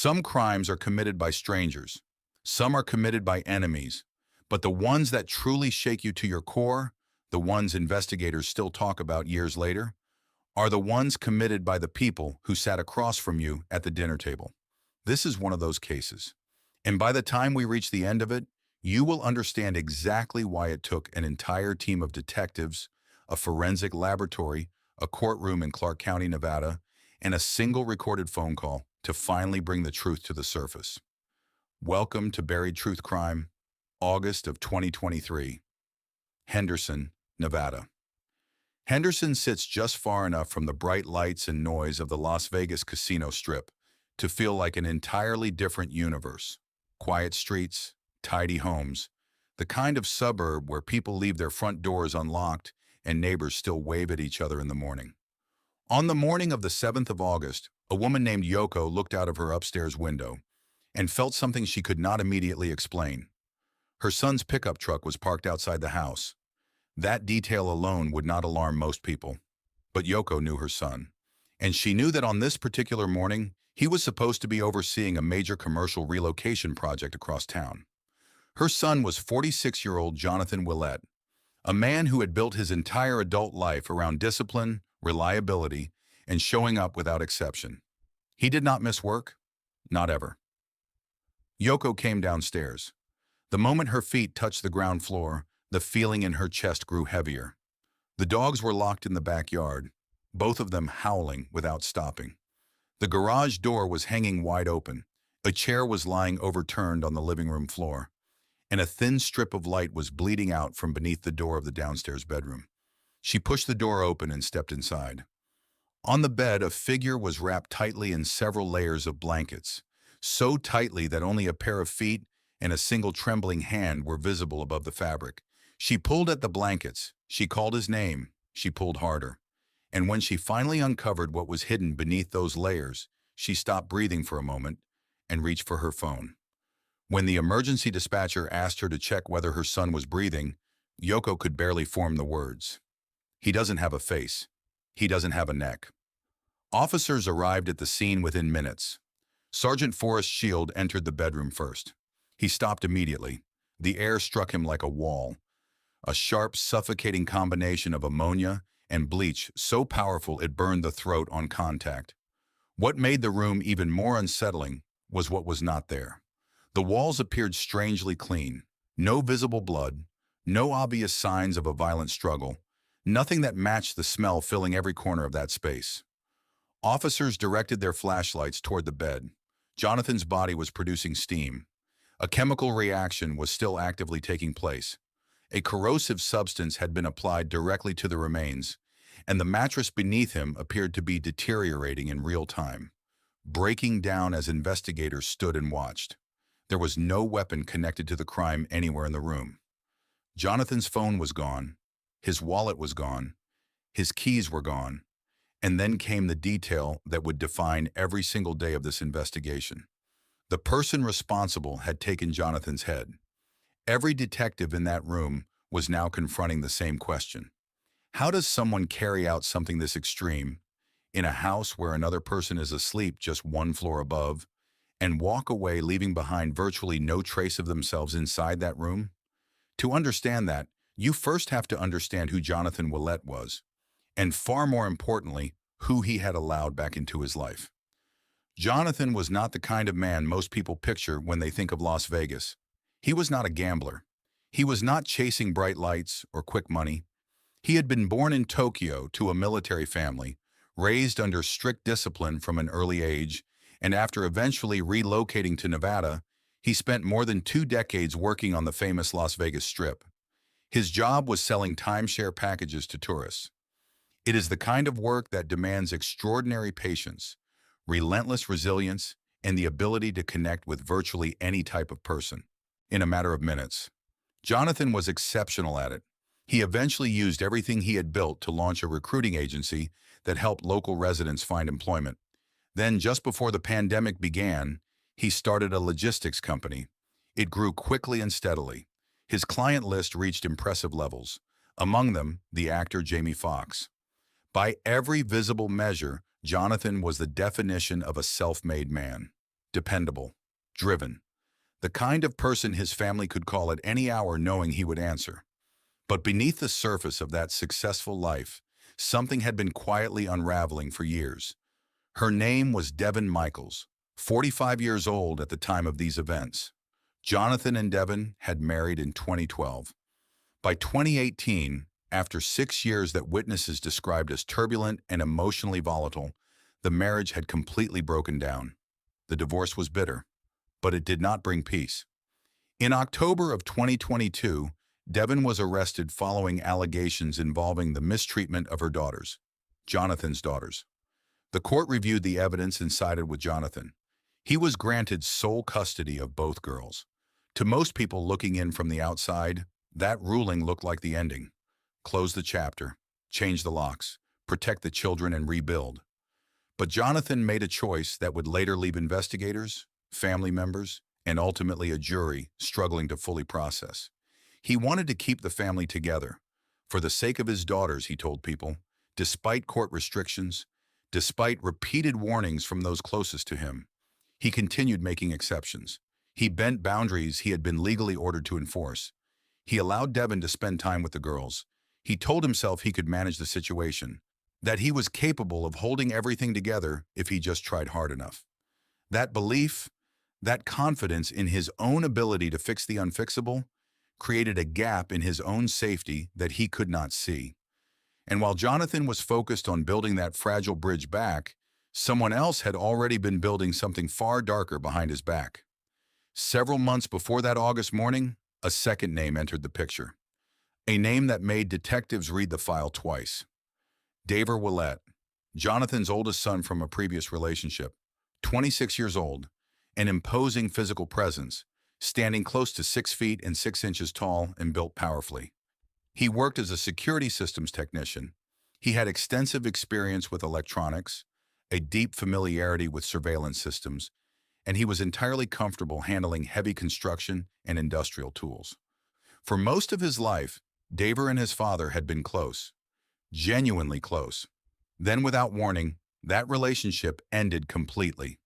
Some crimes are committed by strangers. Some are committed by enemies. But the ones that truly shake you to your core, the ones investigators still talk about years later, are the ones committed by the people who sat across from you at the dinner table. This is one of those cases. And by the time we reach the end of it, you will understand exactly why it took an entire team of detectives, a forensic laboratory, a courtroom in Clark County, Nevada, and a single recorded phone call to finally bring the truth to the surface. Welcome to Buried Truth Crime, August of 2023. Henderson, Nevada. Henderson sits just far enough from the bright lights and noise of the Las Vegas casino strip to feel like an entirely different universe. Quiet streets, tidy homes, the kind of suburb where people leave their front doors unlocked and neighbors still wave at each other in the morning. On the morning of the 7th of August, a woman named Yoko looked out of her upstairs window and felt something she could not immediately explain. Her son's pickup truck was parked outside the house. That detail alone would not alarm most people. But Yoko knew her son, and she knew that on this particular morning, he was supposed to be overseeing a major commercial relocation project across town. Her son was 46-year-old Jonathan Willett, a man who had built his entire adult life around discipline, reliability, and showing up without exception. He did not miss work, not ever. Yoko came downstairs. The moment her feet touched the ground floor, the feeling in her chest grew heavier. The dogs were locked in the backyard, both of them howling without stopping. The garage door was hanging wide open. A chair was lying overturned on the living room floor, and a thin strip of light was bleeding out from beneath the door of the downstairs bedroom. She pushed the door open and stepped inside. On the bed, a figure was wrapped tightly in several layers of blankets, so tightly that only a pair of feet and a single trembling hand were visible above the fabric. She pulled at the blankets. She called his name. She pulled harder. And when she finally uncovered what was hidden beneath those layers, she stopped breathing for a moment and reached for her phone. When the emergency dispatcher asked her to check whether her son was breathing, Yoko could barely form the words. He doesn't have a face. He doesn't have a neck. Officers arrived at the scene within minutes. Sergeant Forrest Shield entered the bedroom first. He stopped immediately. The air struck him like a wall. A sharp, suffocating combination of ammonia and bleach so powerful it burned the throat on contact. What made the room even more unsettling was what was not there. The walls appeared strangely clean. No visible blood, no obvious signs of a violent struggle, nothing that matched the smell filling every corner of that space. Officers directed their flashlights toward the bed. Jonathan's body was producing steam. A chemical reaction was still actively taking place. A corrosive substance had been applied directly to the remains, and the mattress beneath him appeared to be deteriorating in real time, breaking down as investigators stood and watched. There was no weapon connected to the crime anywhere in the room. Jonathan's phone was gone, his wallet was gone, his keys were gone, and then came the detail that would define every single day of this investigation. The person responsible had taken Jonathan's head. Every detective in that room was now confronting the same question. How does someone carry out something this extreme in a house where another person is asleep just one floor above and walk away leaving behind virtually no trace of themselves inside that room? To understand that, you first have to understand who Jonathan Willett was, and far more importantly, who he had allowed back into his life. Jonathan was not the kind of man most people picture when they think of Las Vegas. He was not a gambler. He was not chasing bright lights or quick money. He had been born in Tokyo to a military family, raised under strict discipline from an early age, and after eventually relocating to Nevada, he spent more than 2 decades working on the famous Las Vegas Strip. His job was selling timeshare packages to tourists. It is the kind of work that demands extraordinary patience, relentless resilience, and the ability to connect with virtually any type of person in a matter of minutes. Jonathan was exceptional at it. He eventually used everything he had built to launch a recruiting agency that helped local residents find employment. Then, just before the pandemic began, he started a logistics company. It grew quickly and steadily. His client list reached impressive levels, among them the actor Jamie Foxx. By every visible measure, Jonathan was the definition of a self-made man. dependable, driven, the kind of person his family could call at any hour knowing he would answer. But beneath the surface of that successful life, something had been quietly unraveling for years. Her name was Devon Michaels, 45 years old at the time of these events. Jonathan and Devon had married in 2012. By 2018, after 6 years that witnesses described as turbulent and emotionally volatile, the marriage had completely broken down. The divorce was bitter, but it did not bring peace. In October of 2022, Devon was arrested following allegations involving the mistreatment of her daughters, Jonathan's daughters. The court reviewed the evidence and sided with Jonathan. He was granted sole custody of both girls. To most people looking in from the outside, that ruling looked like the ending. Close the chapter, change the locks, protect the children, and rebuild. But Jonathan made a choice that would later leave investigators, family members, and ultimately a jury struggling to fully process. He wanted to keep the family together. For the sake of his daughters, he told people, despite court restrictions, despite repeated warnings from those closest to him, he continued making exceptions. He bent boundaries he had been legally ordered to enforce. He allowed Devon to spend time with the girls. He told himself he could manage the situation, that he was capable of holding everything together if he just tried hard enough. That belief, that confidence in his own ability to fix the unfixable, created a gap in his own safety that he could not see. And while Jonathan was focused on building that fragile bridge back, someone else had already been building something far darker behind his back. Several months before that August morning, a second name entered the picture. A name that made detectives read the file twice. Daver Willett, Jonathan's oldest son from a previous relationship, 26 years old, an imposing physical presence, standing close to 6 feet and 6 inches tall and built powerfully. He worked as a security systems technician. He had extensive experience with electronics, a deep familiarity with surveillance systems, and he was entirely comfortable handling heavy construction and industrial tools. For most of his life, Daver and his father had been close, genuinely close. Then, without warning, that relationship ended completely.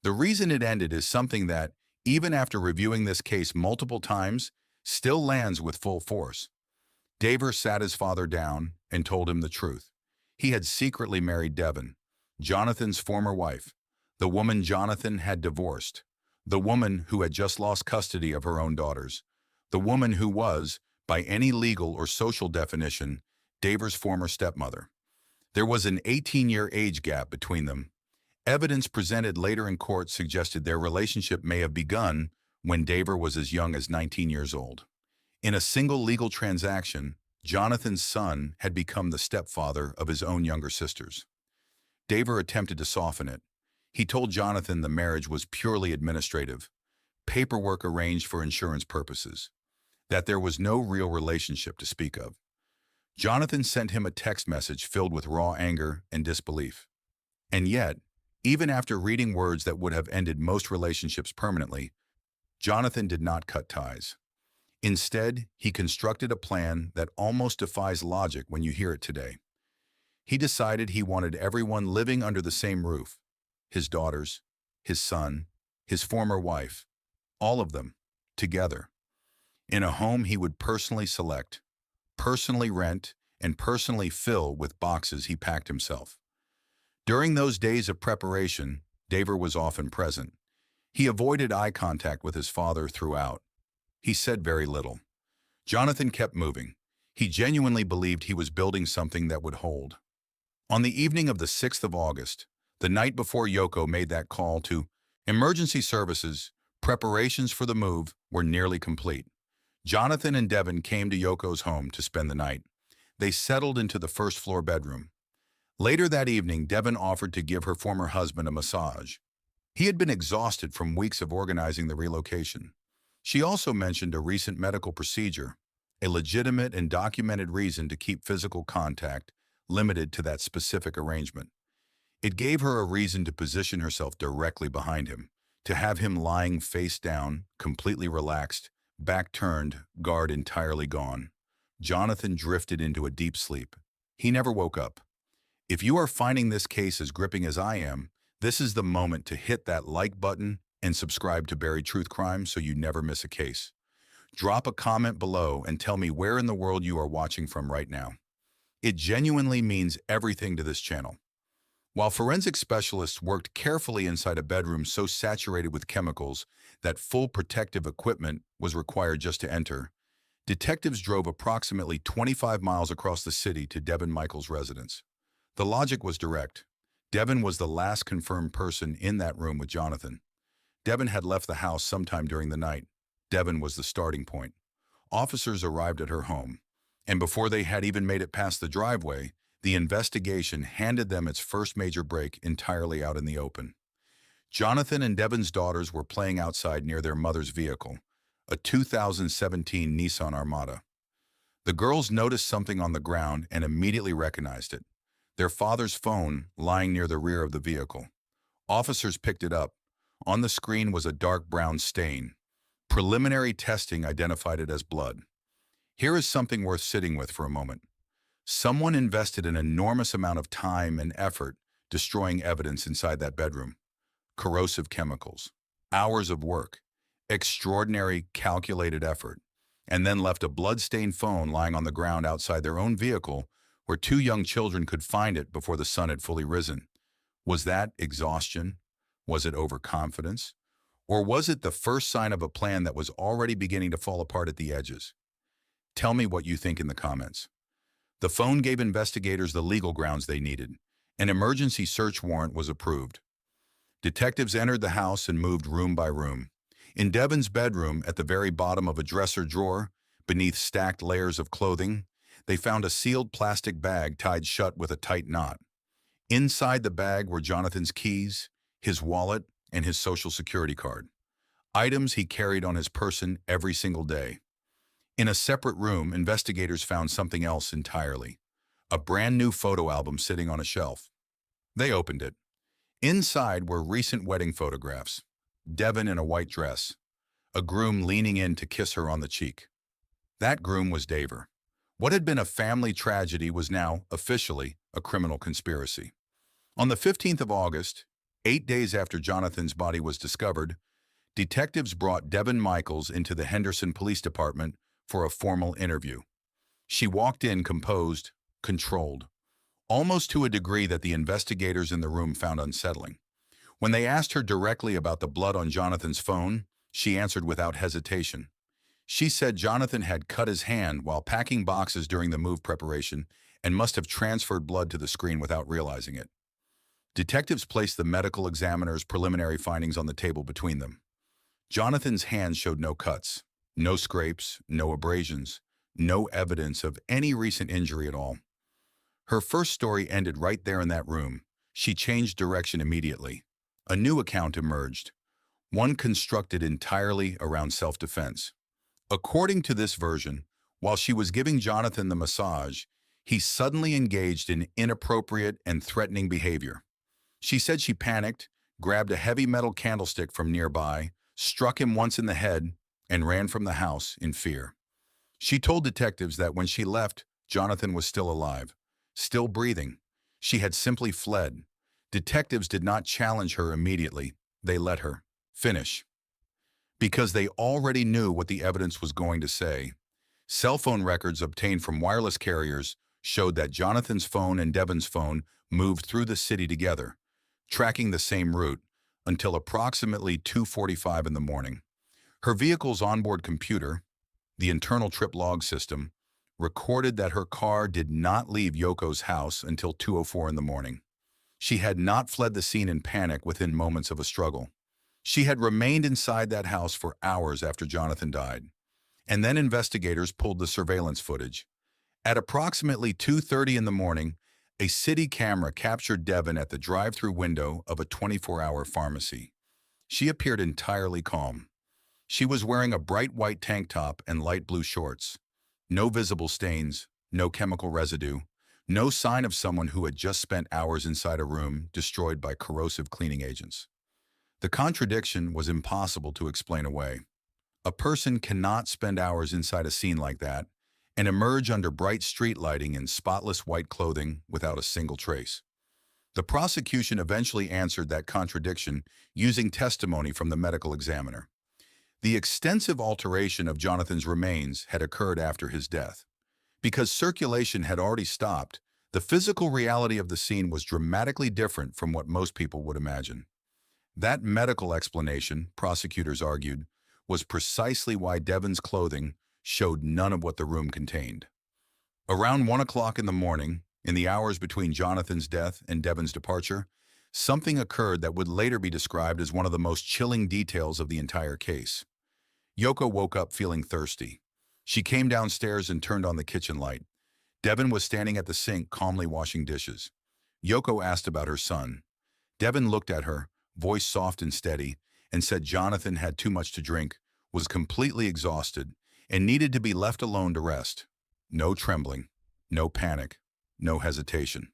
The reason it ended is something that, even after reviewing this case multiple times, still lands with full force. Daver sat his father down and told him the truth. He had secretly married Devon, Jonathan's former wife, the woman Jonathan had divorced, the woman who had just lost custody of her own daughters, the woman who was, by any legal or social definition, Daver's former stepmother. There was an 18-year age gap between them. Evidence presented later in court suggested their relationship may have begun when Daver was as young as 19 years old. In a single legal transaction, Jonathan's son had become the stepfather of his own younger sisters. Daver attempted to soften it. He told Jonathan the marriage was purely administrative, paperwork arranged for insurance purposes, that there was no real relationship to speak of. Jonathan sent him a text message filled with raw anger and disbelief. And yet, even after reading words that would have ended most relationships permanently, Jonathan did not cut ties. Instead, he constructed a plan that almost defies logic when you hear it today. He decided he wanted everyone living under the same roof, his daughters, his son, his former wife, all of them, together, in a home he would personally select, personally rent, and personally fill with boxes he packed himself. During those days of preparation, Daver was often present. He avoided eye contact with his father throughout. He said very little. Jonathan kept moving. He genuinely believed he was building something that would hold. On the evening of the 6th of August, the night before Yoko made that call to emergency services, preparations for the move were nearly complete. Jonathan and Devon came to Yoko's home to spend the night. They settled into the first-floor bedroom. Later that evening, Devon offered to give her former husband a massage. He had been exhausted from weeks of organizing the relocation. She also mentioned a recent medical procedure, a legitimate and documented reason to keep physical contact limited to that specific arrangement. It gave her a reason to position herself directly behind him, to have him lying face down, completely relaxed, back turned, guard entirely gone. Jonathan drifted into a deep sleep. He never woke up. If you are finding this case as gripping as I am, this is the moment to hit that like button and subscribe to Buried Truth Crime so you never miss a case. Drop a comment below and tell me where in the world you are watching from right now. It genuinely means everything to this channel. While forensic specialists worked carefully inside a bedroom so saturated with chemicals that full protective equipment was required just to enter, detectives drove approximately 25 miles across the city to Devin Michaels' residence. The logic was direct. Devin was the last confirmed person in that room with Jonathan. Devin had left the house sometime during the night. Devin was the starting point. Officers arrived at her home, and before they had even made it past the driveway, the investigation handed them its first major break entirely out in the open. Jonathan and Devin's daughters were playing outside near their mother's vehicle, a 2017 Nissan Armada. The girls noticed something on the ground and immediately recognized it: their father's phone lying near the rear of the vehicle. Officers picked it up. On the screen was a dark brown stain. Preliminary testing identified it as blood. Here is something worth sitting with for a moment. Someone invested an enormous amount of time and effort destroying evidence inside that bedroom. Corrosive chemicals, hours of work, extraordinary calculated effort, and then left a blood-stained phone lying on the ground outside their own vehicle where two young children could find it before the sun had fully risen. Was that exhaustion? Was it overconfidence? Or was it the first sign of a plan that was already beginning to fall apart at the edges? Tell me what you think in the comments. The phone gave investigators the legal grounds they needed. An emergency search warrant was approved. Detectives entered the house and moved room by room. In Devin's bedroom, at the very bottom of a dresser drawer, beneath stacked layers of clothing, they found a sealed plastic bag tied shut with a tight knot. Inside the bag were Jonathan's keys, his wallet, and his social security card, items he carried on his person every single day. In a separate room, investigators found something else entirely: a brand new photo album sitting on a shelf. They opened it. Inside were recent wedding photographs: Devin in a white dress, a groom leaning in to kiss her on the cheek. That groom was Daver. What had been a family tragedy was now, officially, a criminal conspiracy. On the 15th of August, 8 days after Jonathan's body was discovered, detectives brought Devin Michaels into the Henderson Police Department for a formal interview. She walked in composed, controlled, almost to a degree that the investigators in the room found unsettling. When they asked her directly about the blood on Jonathan's phone, she answered without hesitation. She said Jonathan had cut his hand while packing boxes during the move preparation and must have transferred blood to the screen without realizing it. Detectives placed the medical examiner's preliminary findings on the table between them. Jonathan's hands showed no cuts, no scrapes, no abrasions, no evidence of any recent injury at all. Her first story ended right there in that room. She changed direction immediately. A new account emerged, one constructed entirely around self-defense. According to this version, while she was giving Jonathan the massage, he suddenly engaged in inappropriate and threatening behavior. She said she panicked, grabbed a heavy metal candlestick from nearby, struck him once in the head, and ran from the house in fear. She told detectives that when she left, Jonathan was still alive, still breathing. She had simply fled. Detectives did not challenge her immediately. They let her finish, because they already knew what the evidence was going to say. Cell phone records obtained from wireless carriers showed that Jonathan's phone and Devin's phone moved through the city together, tracking the same route, until approximately 2:45 in the morning. Her vehicle's onboard computer, the internal trip log system, recorded that her car did not leave Yoko's house until 2:04 in the morning. She had not fled the scene in panic within moments of a struggle. She had remained inside that house for hours after Jonathan died. And then investigators pulled the surveillance footage. At approximately 2:30 in the morning, a city camera captured Devin at the drive-through window of a 24-hour pharmacy. She appeared entirely calm. She was wearing a bright white tank top and light blue shorts. No visible stains, no chemical residue, no sign of someone who had just spent hours inside a room destroyed by corrosive cleaning agents. The contradiction was impossible to explain away. A person cannot spend hours inside a scene like that and emerge under bright street lighting in spotless white clothing without a single trace. The prosecution eventually answered that contradiction using testimony from the medical examiner. The extensive alteration of Jonathan's remains had occurred after his death. Because circulation had already stopped, the physical reality of the scene was dramatically different from what most people would imagine. That medical explanation, prosecutors argued, was precisely why Devon's clothing showed none of what the room contained. Around 1 o'clock in the morning, in the hours between Jonathan's death and Devon's departure, something occurred that would later be described as one of the most chilling details of the entire case. Yoko woke up feeling thirsty. She came downstairs and turned on the kitchen light. Devon was standing at the sink calmly washing dishes. Yoko asked about her son. Devon looked at her, voice soft and steady, and said Jonathan had too much to drink, was completely exhausted, and needed to be left alone to rest. No trembling, no panic, no hesitation.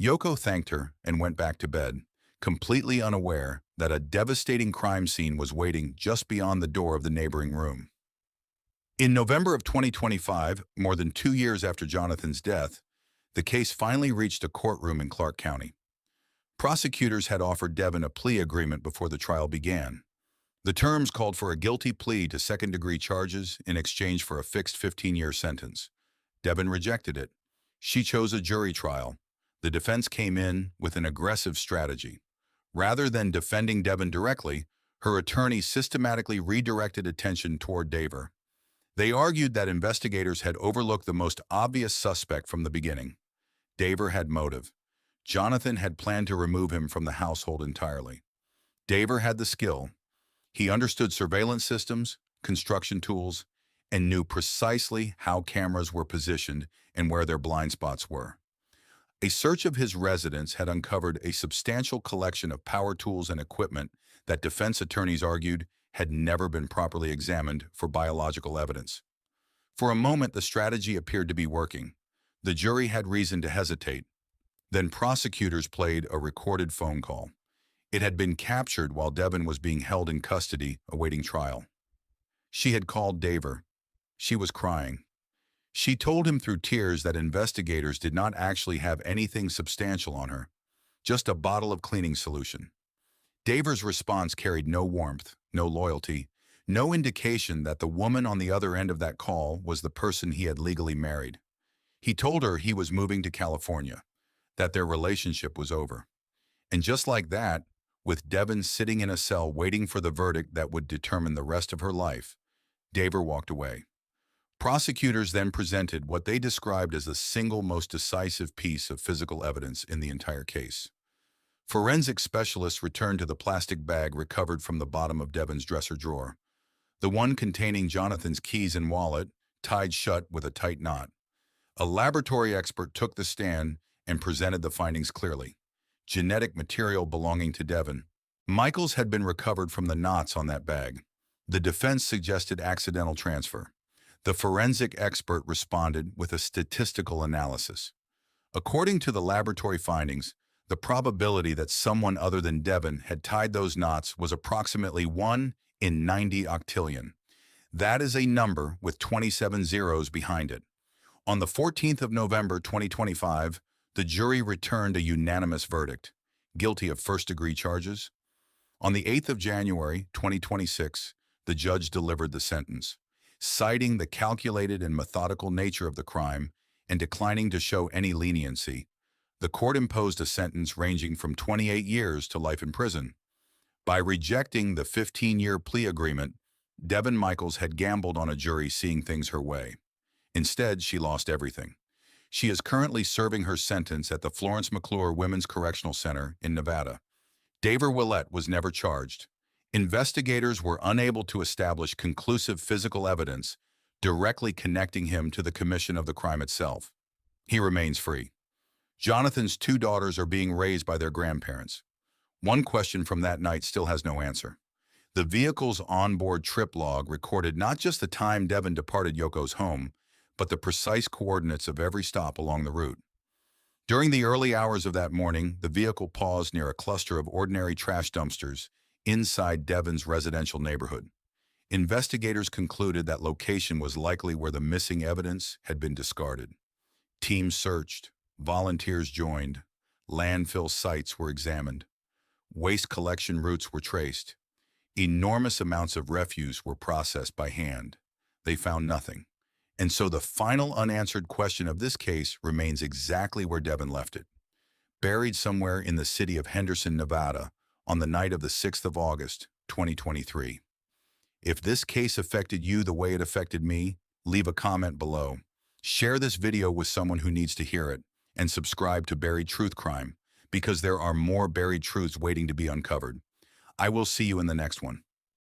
Yoko thanked her and went back to bed, completely unaware that a devastating crime scene was waiting just beyond the door of the neighboring room. In November of 2025, more than 2 years after Jonathan's death, the case finally reached a courtroom in Clark County. Prosecutors had offered Devon a plea agreement before the trial began. The terms called for a guilty plea to second-degree charges in exchange for a fixed 15-year sentence. Devon rejected it. She chose a jury trial. The defense came in with an aggressive strategy. Rather than defending Devon directly, her attorney systematically redirected attention toward Daver. They argued that investigators had overlooked the most obvious suspect from the beginning. Daver had motive. Jonathan had planned to remove him from the household entirely. Daver had the skill. He understood surveillance systems, construction tools, and knew precisely how cameras were positioned and where their blind spots were. A search of his residence had uncovered a substantial collection of power tools and equipment that defense attorneys argued had never been properly examined for biological evidence. For a moment, the strategy appeared to be working. The jury had reason to hesitate. Then prosecutors played a recorded phone call. It had been captured while Devon was being held in custody, awaiting trial. She had called Daver. She was crying. She told him through tears that investigators did not actually have anything substantial on her, just a bottle of cleaning solution. Daver's response carried no warmth, no loyalty, no indication that the woman on the other end of that call was the person he had legally married. He told her he was moving to California, that their relationship was over. And just like that, with Devon sitting in a cell waiting for the verdict that would determine the rest of her life, Daver walked away. Prosecutors then presented what they described as the single most decisive piece of physical evidence in the entire case. Forensic specialists returned to the plastic bag recovered from the bottom of Devon's dresser drawer, the one containing Jonathan's keys and wallet, tied shut with a tight knot. A laboratory expert took the stand and presented the findings clearly. Genetic material belonging to Devon. Michael's had been recovered from the knots on that bag. The defense suggested accidental transfer. The forensic expert responded with a statistical analysis. According to the laboratory findings, the probability that someone other than Devon had tied those knots was approximately 1 in 90 octillion. That is a number with 27 zeros behind it. On the 14th of November 2025, the jury returned a unanimous verdict, guilty of first-degree charges. On the 8th of January 2026, the judge delivered the sentence, citing the calculated and methodical nature of the crime and declining to show any leniency. The court imposed a sentence ranging from 28 years to life in prison. By rejecting the 15-year plea agreement, Devon Michaels had gambled on a jury seeing things her way. Instead, she lost everything. She is currently serving her sentence at the Florence McClure Women's Correctional Center in Nevada. Daver Willett was never charged. Investigators were unable to establish conclusive physical evidence directly connecting him to the commission of the crime itself. He remains free. Jonathan's 2 daughters are being raised by their grandparents. One question from that night still has no answer. The vehicle's onboard trip log recorded not just the time Devon departed Yoko's home, but the precise coordinates of every stop along the route. During the early hours of that morning, the vehicle paused near a cluster of ordinary trash dumpsters inside Devon's residential neighborhood. Investigators concluded that location was likely where the missing evidence had been discarded. Teams searched, volunteers joined, Landfill sites were examined. Waste collection routes were traced. Enormous amounts of refuse were processed by hand. They found nothing. And so the final unanswered question of this case remains exactly where Devin left it. Buried somewhere in the city of Henderson, Nevada, on the night of the 6th of August, 2023. If this case affected you the way it affected me, leave a comment below. Share this video with someone who needs to hear it, and subscribe to Buried Truth Crime, because there are more buried truths waiting to be uncovered. I will see you in the next one.